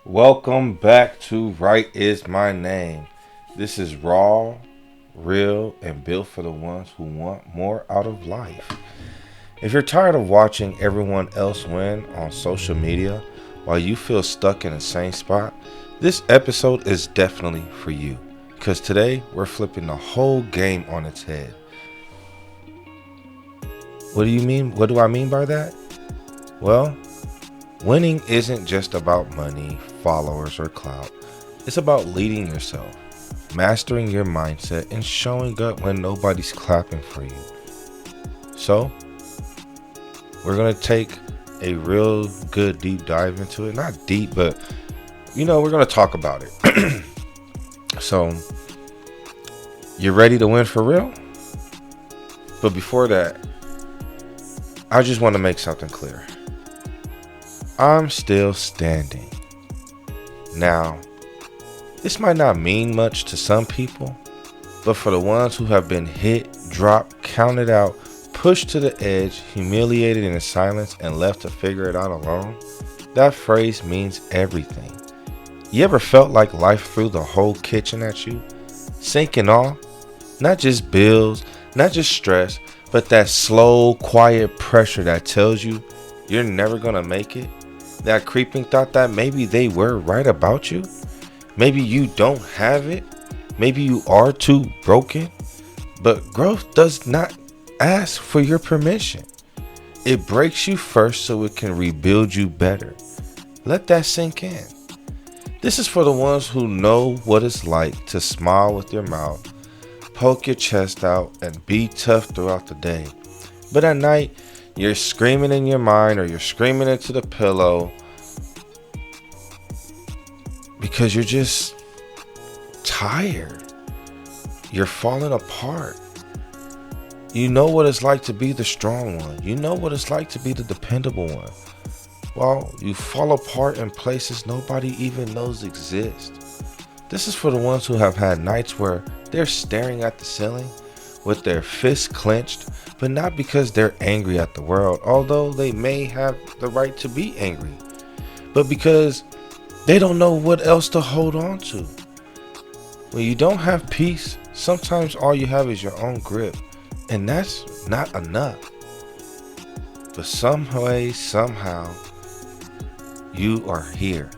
Welcome back to Right Is My Name. This is raw, real, and built for the ones who want more out of life. If you're tired of watching everyone else win on social media while you feel stuck in the same spot, this episode is definitely for you. Because today we're flipping the whole game on its head. What do you mean? What do I mean by that? Well, winning isn't just about money, followers, or clout. It's about leading yourself, mastering your mindset, and showing up when nobody's clapping for you. So, we're going to take a real good deep dive into it. Not deep, but, we're going to talk about it. So, you ready to win for real? But before that, I just want to make something clear. I'm still standing. Now, this might not mean much to some people, but for the ones who have been hit, dropped, counted out, pushed to the edge, humiliated in silence, and left to figure it out alone, that phrase means everything. You ever felt like life threw the whole kitchen at you? Sinking off? Not just bills, not just stress, but that slow, quiet pressure that tells you you're never gonna make it? That creeping thought that maybe they were right about you? Maybe you don't have it? Maybe you are too broken? But growth does not ask for your permission. It breaks you first so it can rebuild you better. Let that sink in. This is for the ones who know what it's like to smile with your mouth, poke your chest out, and be tough throughout the day. But at night, you're screaming in your mind or you're screaming into the pillow because you're just tired. You're falling apart. You know what it's like to be the strong one. You know what it's like to be the dependable one. Well, you fall apart in places nobody even knows exist. This is for the ones who have had nights where they're staring at the ceiling with their fists clenched, but not because they're angry at the world, although they may have the right to be angry, but because they don't know what else to hold on to. When you don't have peace, sometimes all you have is your own grip, and that's not enough. But some way, somehow, you are here.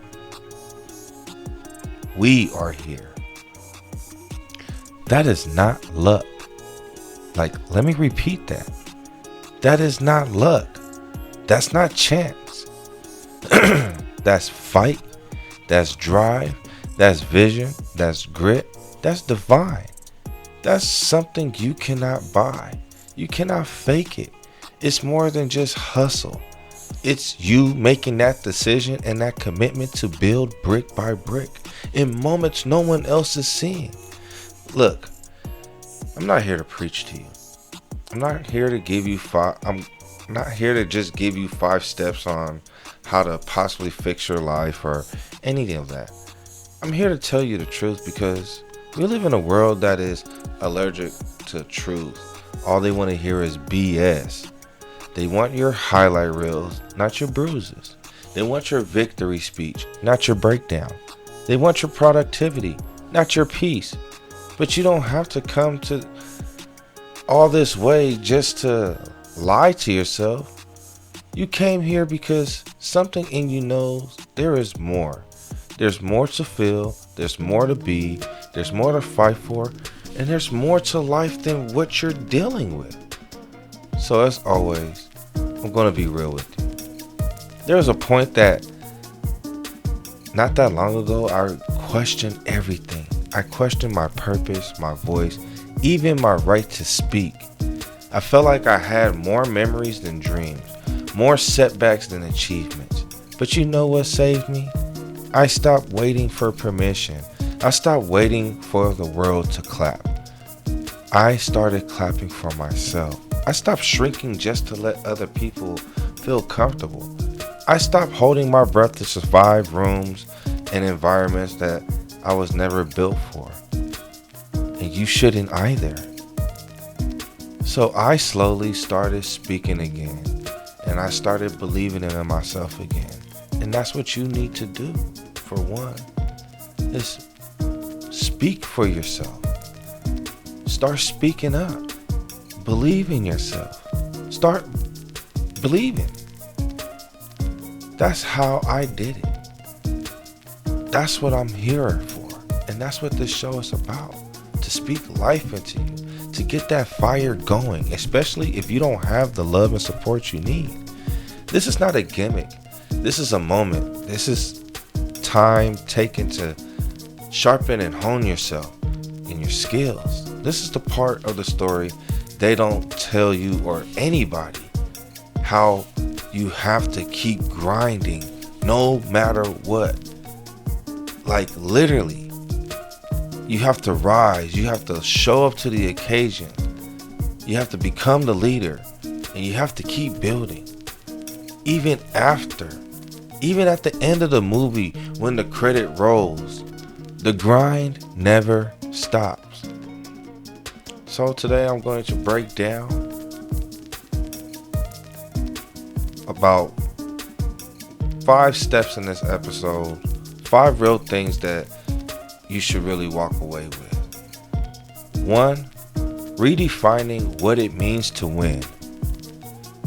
We are here. That is not luck. Let me repeat that. That is not luck. That's not chance. That's fight. That's drive. That's vision. That's grit. That's divine. That's something you cannot buy. You cannot fake it. It's more than just hustle. It's you making that decision and that commitment to build brick by brick in moments no one else is seeing. Look, I'm not here to preach to you. I'm not here to give you I'm not here to just give you 5 steps on how to possibly fix your life or anything of that. I'm here to tell you the truth because we live in a world that is allergic to truth. All they want to hear is BS. They want your highlight reels, not your bruises. They want your victory speech, not your breakdown. They want your productivity, not your peace. But you don't have to come to all this way just to lie to yourself. You came here because something in you knows there is more. There's more to feel, there's more to be, there's more to fight for, and there's more to life than what you're dealing with. So as always, I'm going to be real with you. There was a point that not that long ago, I questioned everything. I questioned my purpose, my voice, even my right to speak. I felt like I had more memories than dreams, more setbacks than achievements. But you know what saved me? I stopped waiting for permission. I stopped waiting for the world to clap. I started clapping for myself. I stopped shrinking just to let other people feel comfortable. I stopped holding my breath to survive rooms and environments that I was never built for. And you shouldn't either. So I slowly started speaking again. And I started believing in myself again. And that's what you need to do for one, is speak for yourself. Start speaking up. Believe in yourself. Start believing. That's how I did it. That's what I'm here for. And that's what this show is about. To speak life into you. To get that fire going. Especially if you don't have the love and support you need. This is not a gimmick. This is a moment. This is time taken to sharpen and hone yourself and your skills. This is the part of the story they don't tell you or anybody, how you have to keep grinding no matter what. Like literally, you have to rise. You have to show up to the occasion. You have to become the leader, and you have to keep building. Even at the end of the movie, when the credit rolls, the grind never stops. So today I'm going to break down about 5 steps in this episode, 5 real things that you should really walk away with. 1, redefining what it means to win.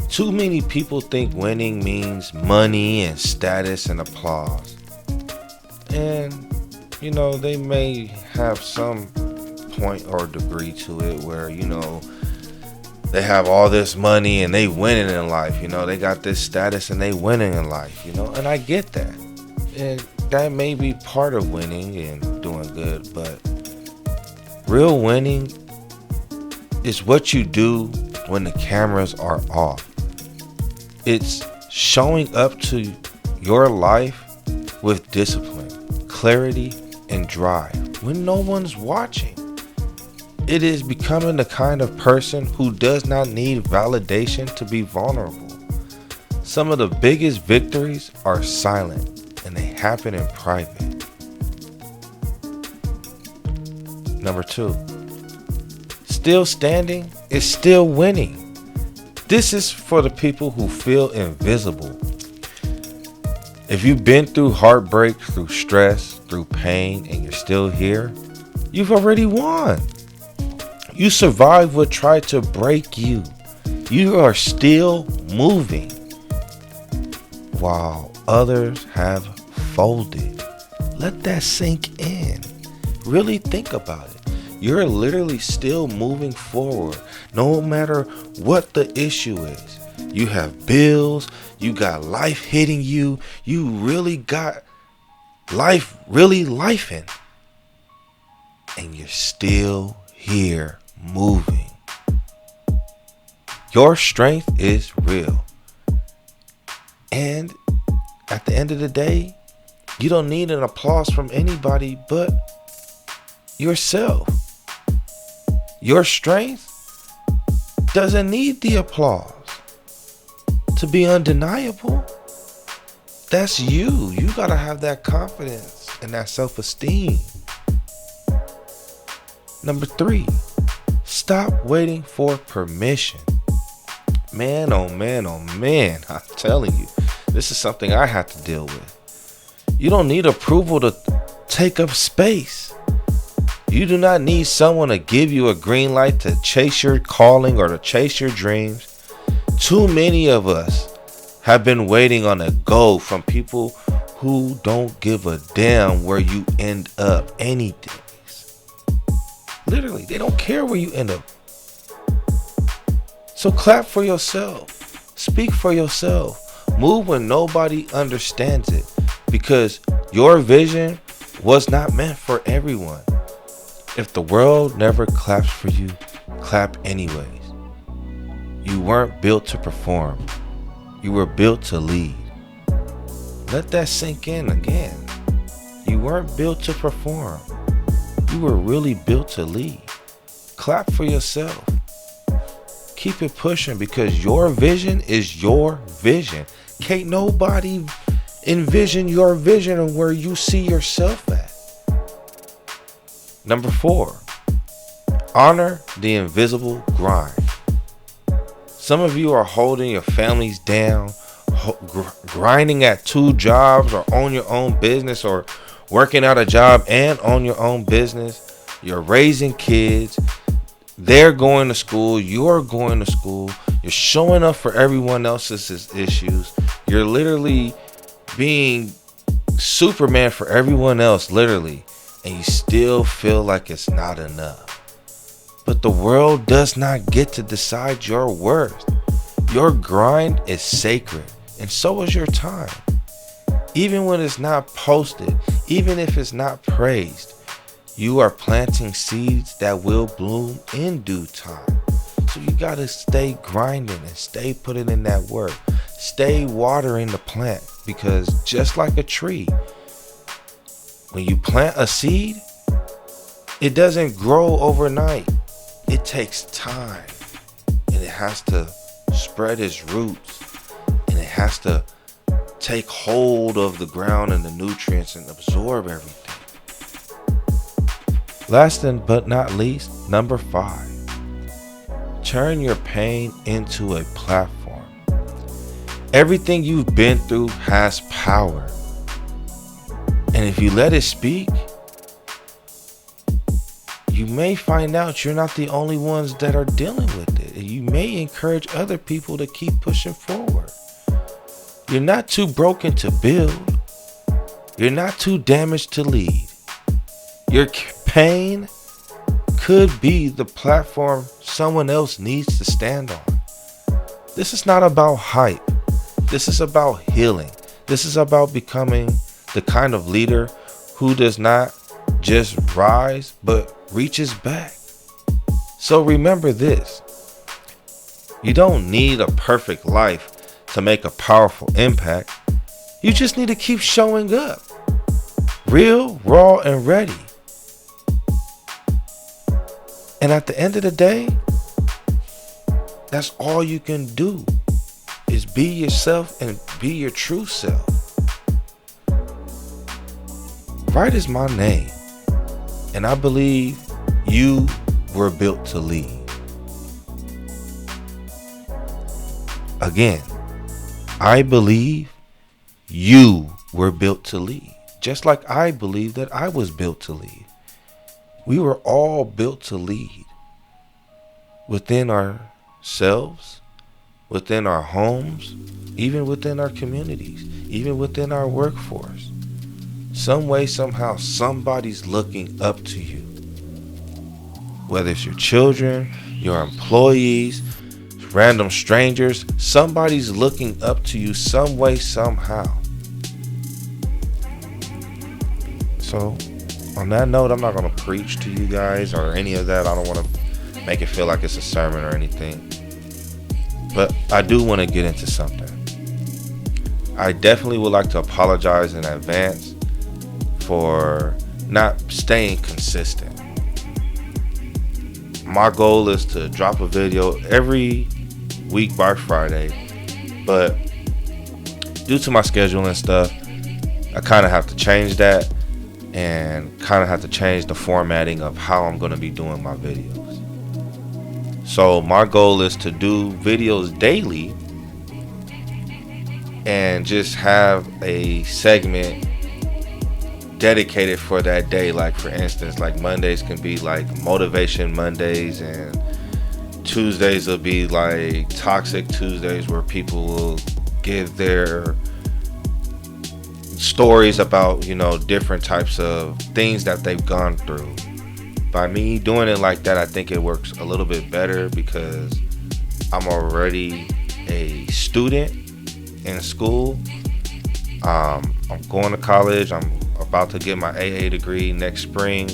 Too many people think winning means money and status and applause. And, they may have some point or degree to it where, they have all this money and they winning in life. They got this status and they winning in life, and I get that. And that may be part of winning and doing good, but real winning is what you do when the cameras are off. It's showing up to your life with discipline, clarity, and drive when no one's watching. It is becoming the kind of person who does not need validation to be vulnerable. Some of the biggest victories are silent and they happen in private. Number 2, still standing is still winning. This is for the people who feel invisible. If you've been through heartbreak, through stress, through pain, and you're still here, you've already won. You survived what tried to break you. You are still moving while others have folded. Let that sink in. Really think about it. You're literally still moving forward no matter what the issue is. You have bills, you got life hitting you, you really got life really lifing. And you're still here moving. Your strength is real. And at the end of the day, you don't need an applause from anybody but yourself. Your strength doesn't need the applause to be undeniable. That's you. You gotta have that confidence and that self-esteem. Number 3, stop waiting for permission. Man, oh man, oh man, I'm telling you, this is something I have to deal with. You don't need approval to take up space. You do not need someone to give you a green light to chase your calling or to chase your dreams. Too many of us have been waiting on a go from people who don't give a damn where you end up anything. Literally, they don't care where you end up. So clap for yourself. Speak for yourself. Move when nobody understands it, because your vision was not meant for everyone. If the world never claps for you, clap anyways. You weren't built to perform. You were built to lead. Let that sink in again. You weren't built to perform. You were really built to lead. Clap for yourself. Keep it pushing, because your vision is your vision. Can't nobody envision your vision and where you see yourself at. Number 4, honor the invisible grind. Some of you are holding your families down, grinding at 2 jobs or own your own business, or working at a job and own your own business. You're raising kids. They're going to school. You're going to school. You're showing up for everyone else's issues. You're literally being Superman for everyone else, literally. And you still feel like it's not enough. But the world does not get to decide your worth. Your grind is sacred, and so is your time. Even when it's not posted, even if it's not praised, you are planting seeds that will bloom in due time. So you gotta stay grinding and stay putting in that work. Stay watering the plant, because just like a tree, when you plant a seed, it doesn't grow overnight. It takes time, and it has to spread its roots, and it has to take hold of the ground and the nutrients and absorb everything. Last but not least, number 5, turn your pain into a platform. Everything you've been through has power, and if you let it speak, you may find out you're not the only ones that are dealing with it. You may encourage other people to keep pushing forward. You're not too broken to build. You're not too damaged to lead. Your pain could be the platform someone else needs to stand on. This is not about hype. This is about healing. This is about becoming the kind of leader who does not just rise, but reaches back. So remember this: you don't need a perfect life to make a powerful impact. You just need to keep showing up, real, raw, and ready. And at the end of the day, that's all you can do, is be yourself and be your true self. Wright is my name, and I believe you were built to lead. Again, I believe you were built to lead, just like I believe that I was built to lead. We were all built to lead within ourselves, within our homes, even within our communities, even within our workforce. Some way, somehow, somebody's looking up to you. Whether it's your children, your employees, random strangers, somebody's looking up to you some way, somehow. So, on that note, I'm not going to preach to you guys or any of that. I don't want to make it feel like it's a sermon or anything. But I do want to get into something. I definitely would like to apologize in advance for not staying consistent. My goal is to drop a video every week by Friday, but due to my schedule and stuff, I kind of have to change that and kind of have to change the formatting of how I'm going to be doing my videos. So my goal is to do videos daily and just have a segment dedicated for that day. Like, for instance, like Mondays can be like Motivation Mondays, and Tuesdays will be like Toxic Tuesdays, where people will give their stories about, you know, different types of things that they've gone through. By me doing it like that, I think it works a little bit better because I'm already a student in school. I'm going to college. I'm about to get my AA degree next spring,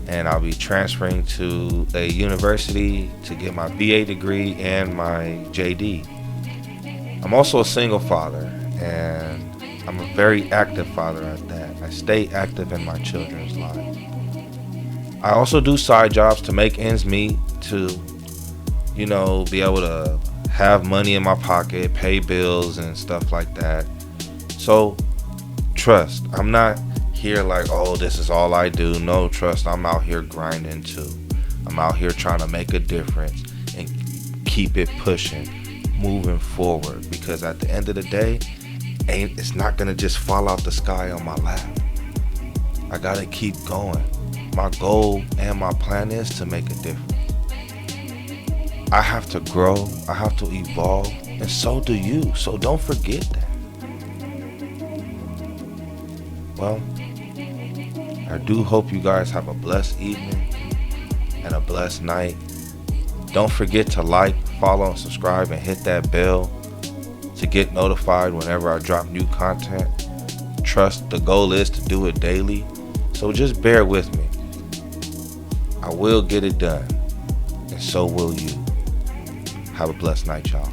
and I'll be transferring to a university to get my BA degree and my JD. I'm also a single father, and I'm a very active father at that. I stay active in my children's lives. I also do side jobs to make ends meet, to, you know, be able to have money in my pocket, pay bills and stuff like that. So trust, I'm not here like, oh, this is all I do. No, trust, I'm out here grinding too. I'm out here trying to make a difference and keep it pushing moving forward, because at the end of the day, it's not gonna just fall out the sky on my lap. I gotta keep going. My goal and my plan is to make a difference. I have to grow, I have to evolve, and so do you. So don't forget that. Well, I do hope you guys have a blessed evening and a blessed night. Don't forget to like, follow, and subscribe, and hit that bell to get notified whenever I drop new content. Trust, the goal is to do it daily, so just bear with me. I will get it done, and so will you. Have a blessed night, y'all.